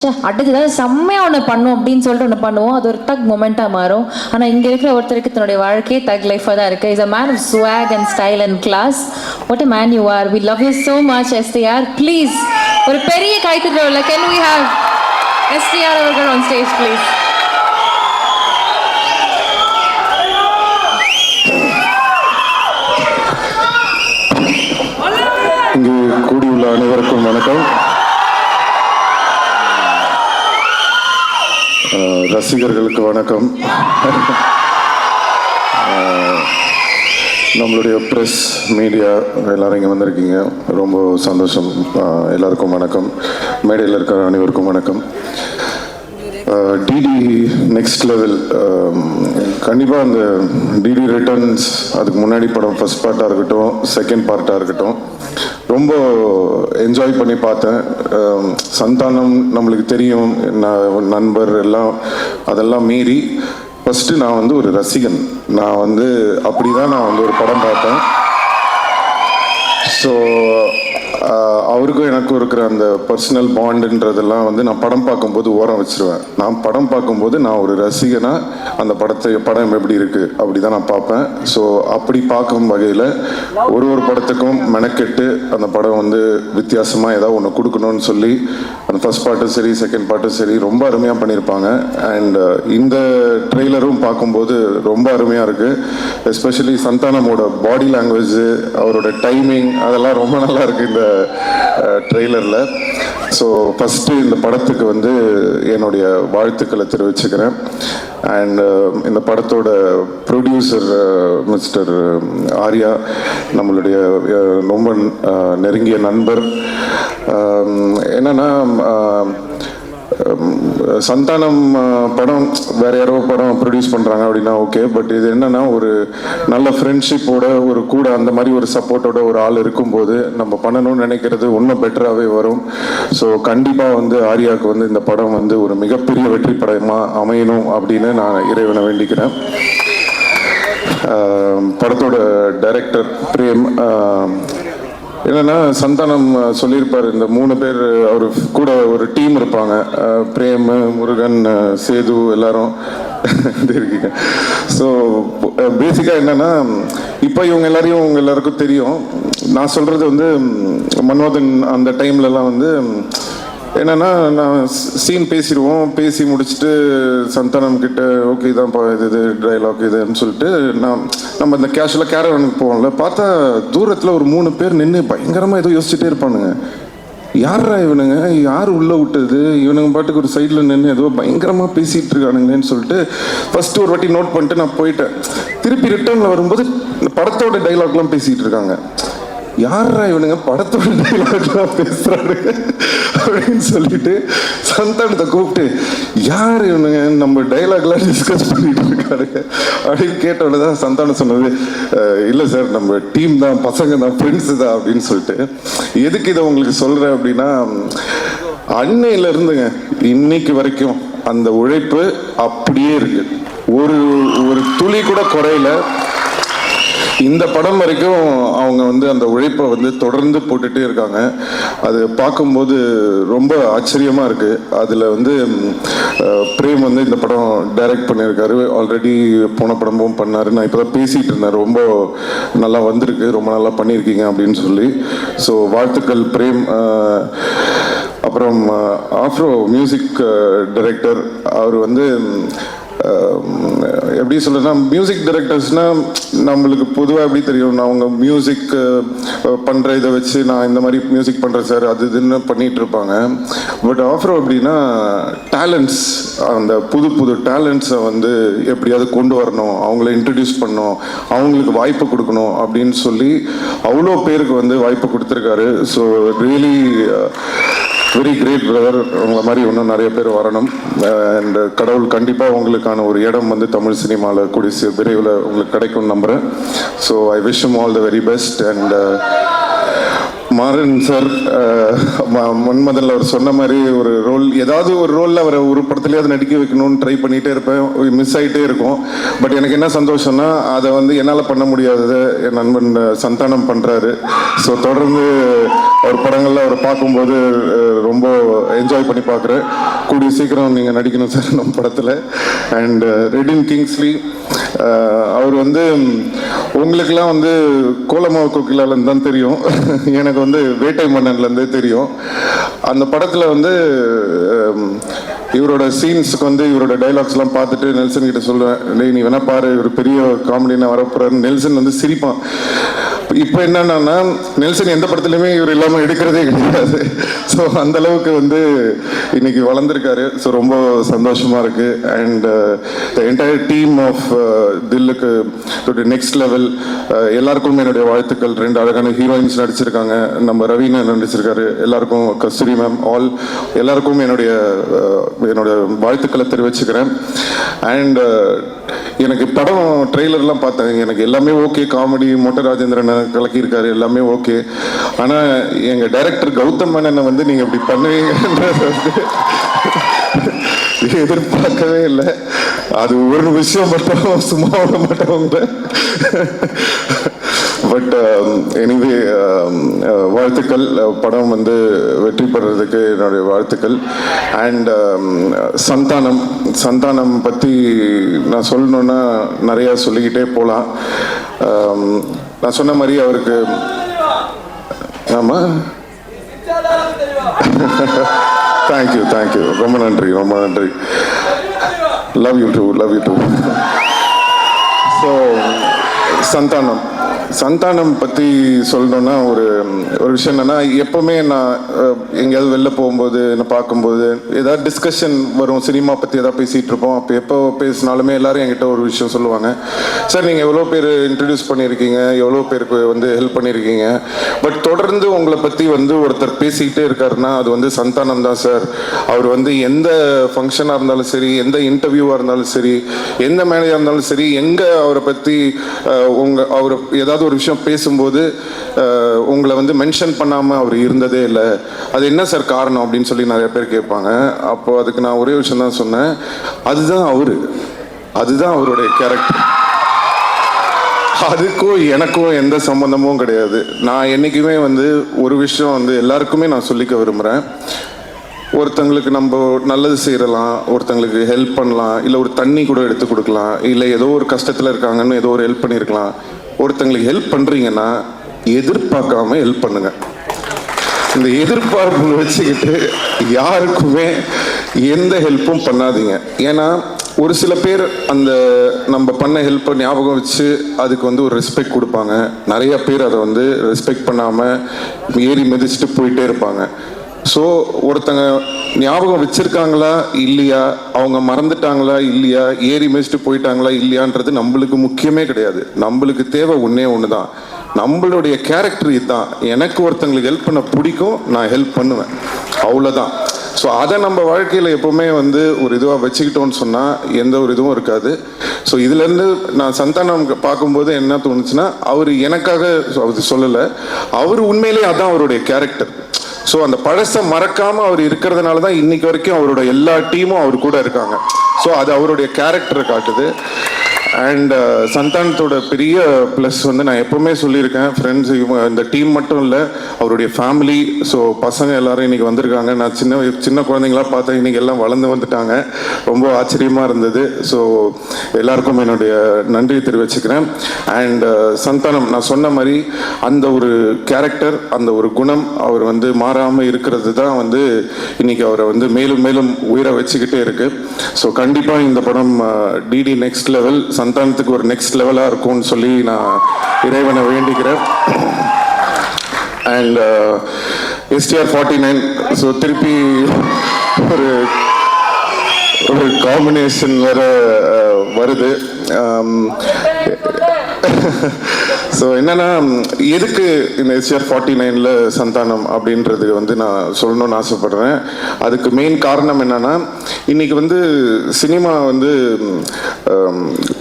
அடுத்தது செம்மையாக ஒன்று பண்ணும் அப்படின்னு சொல்லிட்டு ஒன்று பண்ணுவோம். அது ஒரு தக் மொமெண்ட்டாக மாறும். ஆனால் இங்கே இருக்கிற ஒருத்தருக்கு தன்னுடைய வாழ்க்கையே தக் லைஃபாக தான் இருக்குது. Is a man of swag and style and class. What a man you are. We love you so much STR. Please ஒரு பெரிய கைத்தட்டல். கேன் வி ஹேவ் எஸ்டிஆர் அவர்கள் ஆன் ஸ்டேஜ் ப்ளீஸ். இங்கு கூடியுள்ள அனைவருக்கும் வணக்கம். ரசிகர்களுக்கு வணக்கம். நம்மளுடைய ப்ரெஸ் மீடியா எல்லாரும் இங்கே வந்திருக்கீங்க, ரொம்ப சந்தோஷம். எல்லாருக்கும் வணக்கம். மேடையில் இருக்கிற அனைவருக்கும் வணக்கம். டிடி நெக்ஸ்ட் லெவல் கண்டிப்பாக அந்த டிடி ரிட்டர்ன்ஸ், அதுக்கு முன்னாடி படம் ஃபர்ஸ்ட் பார்ட்டாக இருக்கட்டும், செகண்ட் பார்ட்டாக இருக்கட்டும், ரொம்ப என்ஜாய் பண்ணி பார்த்தேன். சந்தானம் நம்மளுக்கு தெரியும், நண்பர் எல்லாம், அதெல்லாம் மீறி ஃபஸ்ட்டு நான் வந்து ஒரு ரசிகன். நான் வந்து அப்படி தான் நான் வந்து ஒரு படம் பார்த்தேன். ஸோ அவருக்கும் எனக்கும் இருக்கிற அந்த பர்சனல் பாண்டுன்றதெல்லாம் வந்து நான் படம் பார்க்கும்போது ஓரம் வச்சிருவேன். நான் படம் பார்க்கும்போது நான் ஒரு ரசிகனாக அந்த படம் எப்படி இருக்குது அப்படி தான் நான் பார்ப்பேன். ஸோ அப்படி பார்க்கும் வகையில் ஒரு படத்துக்கும் மெனக்கெட்டு அந்த படம் வந்து வித்தியாசமாக ஏதாவது ஒன்று கொடுக்கணும்னு சொல்லி அந்த ஃபர்ஸ்ட் பார்ட்டும் சரி, செகண்ட் பார்ட்டும் சரி, ரொம்ப அருமையாக பண்ணியிருப்பாங்க. அண்ட் இந்த ட்ரெய்லரும் பார்க்கும்போது ரொம்ப அருமையாக இருக்குது. எஸ்பெஷலி சந்தானமோட பாடி லாங்குவேஜ், அவரோட டைமிங், அதெல்லாம் ரொம்ப நல்லா இருக்குது இந்த ட்ரெய்லரில். ஸோ ஃபஸ்ட்டு இந்த படத்துக்கு வந்து என்னுடைய வாழ்த்துக்களை தெரிவிச்சுக்கிறேன். அண்ட் இந்த படத்தோட ப்ரொடியூசர் மிஸ்டர் ஆர்யா, நம்மளுடைய ரொம்ப நெருங்கிய நண்பர். என்னன்னா சந்தானம் படம் வேற யாரோ படம் ப்ரொடியூஸ் பண்ணுறாங்க அப்படின்னா ஓகே, பட் இது என்னன்னா ஒரு நல்ல ஃப்ரெண்ட்ஷிப்போட, ஒரு கூட அந்த மாதிரி ஒரு சப்போர்ட்டோட ஒரு ஆள் இருக்கும்போது நம்ம பண்ணணும்னு நினைக்கிறது இன்னும் பெட்டராகவே வரும். ஸோ கண்டிப்பாக வந்து ஆர்யாவுக்கு வந்து இந்த படம் வந்து ஒரு மிகப்பெரிய வெற்றி படமாக அமையணும் அப்படின்னு நான் இறைவனை வேண்டிக்கிறேன். படத்தோட டைரக்டர் பிரேம், என்னன்னா சந்தானம் சொல்லியிருப்பார், இந்த 3 பேர் அவர் கூட ஒரு டீம் இருப்பாங்க, பிரேம், முருகன், சேது, எல்லாரும் இருக்கீங்க. ஸோ பேசிக்காக என்னன்னா, இப்போ இவங்க எல்லாருக்கும் தெரியும். நான் சொல்றது வந்து மன்மதன் அந்த டைம்லலாம் வந்து என்னன்னா, நான் சீன் பேசிடுவோம், பேசி முடிச்சுட்டு சந்தானம் கிட்ட ஓகே இதான்ப்பா இது டைலாக் இதுன்னு சொல்லிட்டு நம்ம இந்த கேஷுவலாக கேரவனுக்கு போவோம்ல, பார்த்தா தூரத்தில் ஒரு 3 பேர் நின்று பயங்கரமாக ஏதோ யோசிச்சுட்டே இருப்பானுங்க. யாரா இவனுங்க, யார் உள்ளே விட்டது, இவனுங்க பாட்டுக்கு ஒரு சைடில் நின்று ஏதோ பயங்கரமாக பேசிகிட்டு இருக்கானுங்களேன்னு சொல்லிட்டு ஃபஸ்ட்டு ஒரு வாட்டி நோட் பண்ணிட்டு நான் போயிட்டேன். திருப்பி ரிட்டர்னில் வரும்போது படத்தோட டைலாக்லாம் பேசிகிட்டு இருக்காங்க. யாரா இவனுங்க படத்தோட டைலாக்லாம் பேசுறாரு அப்படின்னு சொல்லிட்டு சந்தானத்தை கூப்பிட்டு, யார் இவனுங்க நம்ம டைலாக்லாம் டிஸ்கஸ் பண்ணிட்டு இருக்காருங்க அப்படின்னு கேட்டோன்னு தான் சந்தானம் சொன்னது, இல்லை சார் நம்ம டீம் தான், பசங்க தான், ஃப்ரெண்ட்ஸு தான் அப்படின்னு சொல்லிட்டு. எதுக்கு இதை உங்களுக்கு சொல்கிறேன் அப்படின்னா, அன்னையில இருந்துங்க இன்னைக்கு வரைக்கும் அந்த உழைப்பு அப்படியே இருக்கு, ஒரு துளி கூட குறையில. இந்த படம் வரைக்கும் அவங்க வந்து அந்த உழைப்பை வந்து தொடர்ந்து போட்டுகிட்டே இருக்காங்க. அது பார்க்கும்போது ரொம்ப ஆச்சரியமாக இருக்குது. அதில் வந்து பிரேம் வந்து இந்த படம் டைரக்ட் பண்ணியிருக்காரு. ஆல்ரெடி போன படமும் பண்ணார். நான் இப்போ தான் பேசிகிட்டு இருந்தேன், ரொம்ப நல்லா வந்திருக்கு, ரொம்ப நல்லா பண்ணியிருக்கீங்க அப்படின்னு சொல்லி. ஸோ வாழ்த்துக்கள் பிரேம். அப்புறம் ஆஃப்ரோ மியூசிக் டைரக்டர், அவர் வந்து எப்படி சொல்றதுன்னா, மியூசிக் டைரக்டர்ஸ்னால் நம்மளுக்கு பொதுவாக எப்படி தெரியும், நான் அவங்க மியூசிக் பண்ணுற இதை வச்சு நான் இந்த மாதிரி மியூசிக் பண்ணுறேன் சார் அது இதுன்னு பண்ணிகிட்டு இருப்பாங்க. பட் ஆஃப்ரோ எப்படின்னா டேலண்ட்ஸ், அந்த புது டேலண்ட்ஸை வந்து எப்படியாவது கொண்டு வரணும், அவங்கள இன்ட்ரடியூஸ் பண்ணணும், அவங்களுக்கு வாய்ப்பு கொடுக்கணும் அப்படின்னு சொல்லி அவ்வளோ பேருக்கு வந்து வாய்ப்பு கொடுத்துருக்காரு. So really very great brother. உங்களை மாதிரி இன்னும் நிறைய பேர் வரணும். அண்ட் கடவுள் கண்டிப்பாக உங்களுக்கான ஒரு இடம் வந்து தமிழ் சினிமாவில் கூடிய விரைவில் உங்களுக்கு கிடைக்கும்னு நம்புகிறேன். So I wish you all the very best. And Maran sir மன்மதனில் அவர் சொன்ன மாதிரி ஒரு ரோல், ஏதாவது ஒரு ரோலில் அவரை ஒரு படத்துலேயாவது நடிக்க வைக்கணும்னு ட்ரை பண்ணிகிட்டே இருப்பேன், மிஸ் ஆகிட்டே இருக்கும். பட் எனக்கு என்ன சந்தோஷம்னா அதை வந்து என்னால் பண்ண முடியாததை என் நண்பன் சந்தானம் பண்ணுறாரு. ஸோ தொடர்ந்து அவர் படங்களில் அவரை பார்க்கும்போது ரொம்ப என்ஜாய் பண்ணி பார்க்குறேன். கூடிய சீக்கிரம் நீங்கள் நடிக்கணும் சார் நம்ம படத்தில். அண்ட் ரெடின் கிங்ஸ்லி அவர் வந்து உங்களுக்கெல்லாம் வந்து கோலமாவு கோகிலாலன்னு தான் தெரியும், எனக்கு வந்து வேட்டை மன்னன்லேருந்தே தெரியும். அந்த படத்தில் வந்து இவரோட சீன்ஸுக்கு வந்து இவரோட டைலாக்ஸ்லாம் பார்த்துட்டு நெல்சன் கிட்ட சொல்லுவேன், டேய் நீ வேணா பாரு இவர் பெரிய காமெடினா வரப்போறாரு. நெல்சன் வந்து சிரிப்பான். இப்போ என்னன்னா நெல்சன் எந்த படத்துலையுமே இவர் இல்லாமல் எடுக்கிறதே கிடையாது. ஸோ அந்த அளவுக்கு வந்து இன்னைக்கு வளர்ந்துருக்காரு. ஸோ ரொம்ப சந்தோஷமா இருக்கு. And the entire team of தில்லுக்கு நெக்ஸ்ட் லெவல் எல்லாருக்கும் என்னுடைய வாழ்த்துக்கள். 2 அழகான ஹீரோயின்ஸ் நடிச்சிருக்காங்க, நம்ம ரவீனா நடிச்சிருக்காரு, எல்லாருக்கும் கஸ்தூரி மேம், எல்லாருக்கும் என்னுடைய வாழ்த்துக்களை தெரிவிச்சுக்கிறேன். அண்ட் எனக்கு படம் ட்ரெய்லர்லாம் பார்த்தேன், எனக்கு எல்லாமே ஓகே, காமெடி மொட்டை ராஜேந்திரனை கலக்கியிருக்காரு, எல்லாமே ஓகே. ஆனால் எங்கள் டைரக்டர் கௌதம் மேனனை வந்து நீங்கள் இப்படி பண்ணுவீங்கன்றது வந்து எதிர்பார்க்கவே இல்லை. அது ஒரு விஷயம் மட்டும் சும்மா விட மாட்டவங்க. பட் எனிவே வாழ்த்துக்கள், படம் வந்து வெற்றி பெறதுக்கு என்னுடைய வாழ்த்துக்கள். அண்ட் சந்தானம் பற்றி நான் சொல்லணுன்னா நிறையா சொல்லிக்கிட்டே போகலாம். நான் சொன்ன மாதிரி அவருக்கு ஆமாம் தேங்க்யூ ரொம்ப நன்றி. Love you too. So Santhanam பற்றி சொல்லணுன்னா ஒரு விஷயம் என்னென்னா, எப்போவுமே நான் எங்கேயாவது வெளில போகும்போது என்னை பார்க்கும்போது ஏதாவது டிஸ்கஷன் வரும், சினிமா பற்றி ஏதாவது பேசிகிட்டு இருப்போம். அப்போ எப்போ பேசினாலுமே எல்லோரும் என்கிட்ட ஒரு விஷயம் சொல்லுவாங்க, சார் நீங்கள் எவ்வளோ பேர் இன்ட்ரடியூஸ் பண்ணியிருக்கீங்க, எவ்வளோ பேருக்கு வந்து ஹெல்ப் பண்ணியிருக்கீங்க, பட் தொடர்ந்து உங்களை பற்றி வந்து ஒருத்தர் பேசிக்கிட்டே இருக்காருன்னா அது வந்து சந்தானம் தான் சார். அவர் வந்து எந்த ஃபங்க்ஷனாக இருந்தாலும் சரி, எந்த இன்டர்வியூவாக இருந்தாலும் சரி, எந்த மேனேஜாக இருந்தாலும் சரி, எங்கே அவரை பற்றி அவர் ஏதாவது ஒரு விஷயம் பேசும்போது உங்களை வந்து மென்ஷன் பண்ணாமல் அவர் இருந்ததே இல்லை. அது என்ன சார் காரணம் அப்படின்னு சொல்லி நிறைய பேர் கேட்பாங்க. அப்போ அதுக்கு நான் ஒரே விஷயம் தான் சொன்னேன், அதுதான் அவருடைய கேரக்டர். அதுக்கும் எனக்கும் எந்த சம்பந்தமும் கிடையாது. நான் என்றைக்குமே வந்து ஒரு விஷயம் வந்து எல்லாருக்குமே நான் சொல்லிக்க விரும்புகிறேன், ஒருத்தங்களுக்கு நம்ம நல்லது செய்யலாம், ஒருத்தங்களுக்கு ஹெல்ப் பண்ணலாம், இல்லை ஒரு தண்ணி கூட எடுத்து கொடுக்கலாம், இல்லை ஏதோ ஒரு கஷ்டத்தில் இருக்காங்கன்னு ஏதோ ஒரு ஹெல்ப் பண்ணியிருக்கலாம். ஒருத்தங்களுக்கு ஹெல்ப் பண்ணுறீங்கன்னா எதிர்பார்க்காம ஹெல்ப் பண்ணுங்க. இந்த எதிர்பார்ப்பு வச்சுக்கிட்டு யாருக்குமே எந்த ஹெல்ப்பும் பண்ணாதீங்க. ஏன்னா ஒரு சில பேர் அந்த நம்ம பண்ண ஹெல்ப்பை ஞாபகம் வச்சு அதுக்கு வந்து ஒரு ரெஸ்பெக்ட் கொடுப்பாங்க, நிறைய பேர் அதை வந்து ரெஸ்பெக்ட் பண்ணாமல் ஏறி மிதிச்சுட்டு போயிட்டே இருப்பாங்க. ஸோ ஒருத்தங்க ஞாபகம் வச்சிருக்காங்களா இல்லையா, அவங்க மறந்துட்டாங்களா இல்லையா, ஏறி மிதிச்சுட்டு போயிட்டாங்களா இல்லையான்றது நம்மளுக்கு முக்கியமே கிடையாது. நம்மளுக்கு தேவை ஒன்று தான், நம்மளுடைய கேரக்டர் இதுதான். எனக்கு ஒருத்தங்களுக்கு ஹெல்ப் பண்ண பிடிக்கும், நான் ஹெல்ப் பண்ணுவேன், அவ்வளோதான். ஸோ அதை நம்ம வாழ்க்கையில் எப்போவுமே வந்து ஒரு இதுவாக வச்சுக்கிட்டோன்னு சொன்னால் எந்த ஒரு இதுவும் இருக்காது. ஸோ இதுலேருந்து நான் சந்தானம் பார்க்கும்போது என்ன தோணுச்சுன்னா, அவர் எனக்காக அவர் சொல்லலை, அவர் உண்மையிலே அதான் அவருடைய கேரக்டர். ஸோ அந்த பழசை மறக்காமல் அவர் இருக்கிறதுனால தான் இன்னைக்கு வரைக்கும் அவரோட எல்லா டீமும் அவர் கூட இருக்காங்க. ஸோ அது அவருடைய கேரக்டரை காட்டுது. அண்ட் சந்தானத்தோட பெரிய ப்ளஸ் வந்து நான் எப்போவுமே சொல்லியிருக்கேன், ஃப்ரெண்ட்ஸ் இவங்க இந்த டீம் மட்டும் இல்லை, அவருடைய ஃபேமிலி. ஸோ பசங்க எல்லாரும் இன்றைக்கி வந்திருக்காங்க. நான் சின்ன குழந்தைங்களாம் பார்த்தேன், இன்றைக்கி எல்லாம் வளர்ந்து வந்துட்டாங்க, ரொம்ப ஆச்சரியமாக இருந்தது. ஸோ எல்லாருக்கும் என்னுடைய நன்றி தெரிவிச்சுக்கிறேன். அண்ட் சந்தானம் நான் சொன்ன மாதிரி அந்த ஒரு கேரக்டர், அந்த ஒரு குணம் அவர் வந்து மாறாமல் இருக்கிறது தான் வந்து இன்றைக்கி அவரை வந்து மேலும் மேலும் உயிரை வச்சுக்கிட்டே இருக்குது. ஸோ கண்டிப்பாக இந்த படம் டிடி நெக்ஸ்ட் லெவல், சந்தானத்துக்கு ஒரு நெக்ஸ்ட் லெவலாக இருக்கும்னு சொல்லி நான் இறைவனை வேண்டிக்கிறேன். அண்ட் STR49, ஸோ திருப்பி ஒரு காம்பினேஷன் வேற வருது. ஸோ என்னன்னா, எதுக்கு இந்த STR49 சந்தானம் அப்படின்றது வந்து நான் சொல்லணும்னு ஆசைப்படுறேன். அதுக்கு மெயின் காரணம் என்னன்னா, இன்னைக்கு வந்து சினிமா வந்து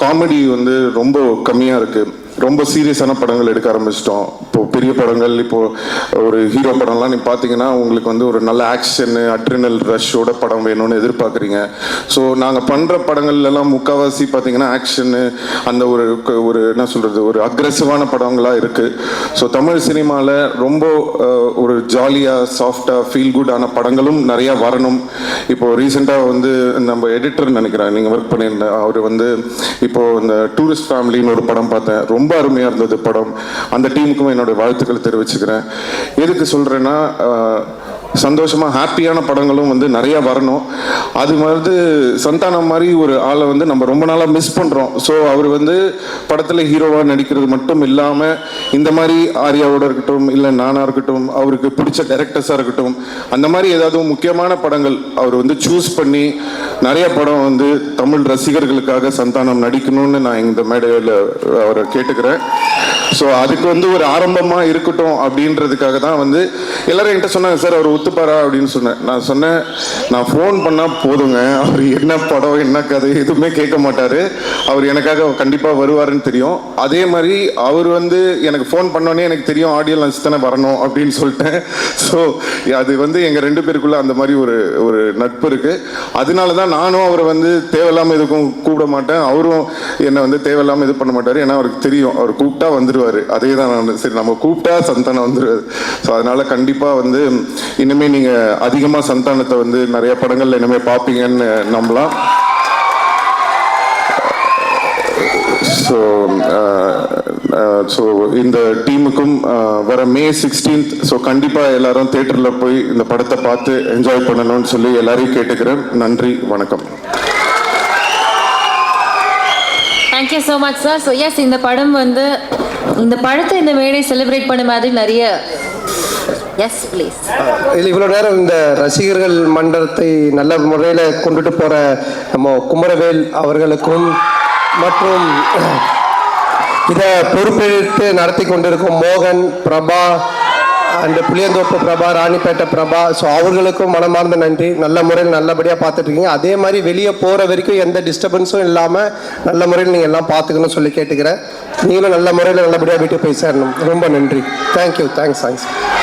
காமெடி வந்து ரொம்ப கம்மியாக இருக்குது, ரொம்ப சீரியஸான படங்கள் எடுக்க ஆரம்பிச்சிட்டோம். இப்போ பெரிய படங்கள், இப்போ ஒரு ஹீரோ படம்லாம் நீ பார்த்தீங்கன்னா உங்களுக்கு வந்து ஒரு நல்ல ஆக்ஷனு அட்ரினல் ரஷ்ஷோட படம் வேணும்னு எதிர்பார்க்குறீங்க. ஸோ நாங்கள் பண்ணுற படங்கள்லாம் முக்கால்வாசி பார்த்தீங்கன்னா ஆக்ஷனு அந்த ஒரு என்ன சொல்கிறது ஒரு அக்ரெசிவான படங்களாக இருக்குது. ஸோ தமிழ் சினிமாவில் ரொம்ப ஒரு ஜாலியாக சாஃப்டாக ஃபீல் குட்டான படங்களும் நிறையா வரணும். இப்போ ரீசெண்டாக வந்து நம்ம எடிட்டர் நினைக்கிறேன் நீங்கள் ஒர்க் பண்ணியிருந்தேன், அவர் வந்து இப்போது இந்த டூரிஸ்ட் ஃபேமிலின்னு ஒரு படம் பார்த்தேன், ரொம்ப அருமையாக இருந்தது படம். அந்த டீமுக்கும் என்னோடய வாழ்த்துக்கள் தெரிவிச்சுக்கிறேன். எதுக்கு சொல்கிறேன்னா சந்தோஷமாக ஹாப்பியான படங்களும் வந்து நிறையா வரணும். அது மாதிரி சந்தானம் மாதிரி ஒரு ஆளை வந்து நம்ம ரொம்ப நாளாக மிஸ் பண்ணுறோம். ஸோ அவர் வந்து படத்தில் ஹீரோவாக நடிக்கிறது மட்டும் இல்லாமல் இந்த மாதிரி ஆர்யாவோட இருக்கட்டும், இல்லை நானாக இருக்கட்டும், அவருக்கு பிடிச்ச டைரக்டர்ஸாக இருக்கட்டும், அந்த மாதிரி ஏதாவது முக்கியமான படங்கள் அவர் வந்து சூஸ் பண்ணி நிறைய படம் வந்து தமிழ் ரசிகர்களுக்காக சந்தானம் நடிக்கணும்னு நான் இந்த மேடையில் அவரை கேட்டுக்கிறேன். ஸோ அதுக்கு வந்து ஒரு ஆரம்பமாக இருக்கட்டும் அப்படின்றதுக்காக தான் வந்து எல்லாரும் என்கிட்ட சொன்னாங்க, சார் அவர் ஒத்துப்பாரா அப்படின்னு சொன்னேன். நான் சொன்னேன், நான் ஃபோன் பண்ணால் போதுங்க, அவர் என்ன படம் என்ன கதை எதுவுமே கேட்க மாட்டார், அவர் எனக்காக கண்டிப்பாக வருவாருன்னு தெரியும். அதே மாதிரி அவர் வந்து எனக்கு ஃபோன் பண்ணோன்னே எனக்கு தெரியும் ஆடியோ லஞ்ச் தானே வரணும் அப்படின்னு சொல்லிட்டேன். ஸோ அது வந்து எங்கள் 2 பேருக்குள்ள அந்த மாதிரி ஒரு நட்பு இருக்குது. அதனால தான் நானும் அவரை வந்து தேவையில்லாமல் எதுக்கும் கூப்பிட மாட்டேன், அவரும் என்னை வந்து தேவையில்லாமல் இது பண்ண மாட்டார். ஏன்னா அவருக்கு தெரியும் அவர் கூப்பிட்டா வந்துடுவார். அதே தான் நான் சரி நம்ம கூப்பிட்டா சந்தானம் வந்துடுவார். ஸோ அதனால் கண்டிப்பாக வந்து இனிமேல் நீங்கள் அதிகமாக சந்தானத்தை வந்து நிறைய படங்கள்ல இனிமேல் பார்ப்பீங்கன்னு நம்பலாம். ஸோ இந்த டீமுக்கும் வர May 16th ஸோ கண்டிப்பாக எல்லாரும் தியேட்டரில் போய் இந்த படத்தை பார்த்து என்ஜாய் பண்ணணும்னு சொல்லி எல்லாரையும் கேட்டுக்கிறேன். நன்றி, வணக்கம். Thank you so much sir. So yes, இந்த படம் வந்து இந்த படத்தை இந்த மேடை செலிப்ரேட் பண்ண மாதிரி நிறைய எஸ் ப்ளீஸ் இல்லை இவ்வளோ நேரம் இந்த ரசிகர்கள் மன்றத்தை நல்ல முறையில் கொண்டுட்டு போகிற நம்ம குமரவேல் அவர்களுக்கும் மற்றும் இதை பொறுப்பெடுத்து நடத்தி கொண்டிருக்கும் மோகன், பிரபா அண்ட் புளியந்தோப்பு பிரபா, ராணிப்பேட்டை பிரபா, ஸோ அவர்களுக்கும் மனமார்ந்த நன்றி. நல்ல முறையில் நல்லபடியாக பார்த்துட்ருக்கீங்க. அதே மாதிரி வெளியே போகிற வரைக்கும் எந்த டிஸ்டர்பன்ஸும் இல்லாமல் நல்ல முறையில் நீங்கள் எல்லாம் பார்த்துக்கணும்னு சொல்லி கேட்டுக்கிறேன். நீங்களும் நல்ல முறையில் நல்லபடியாக வீட்டுக்கு போய் சேரணும். ரொம்ப நன்றி. தேங்க்யூ. தேங்க்ஸ்.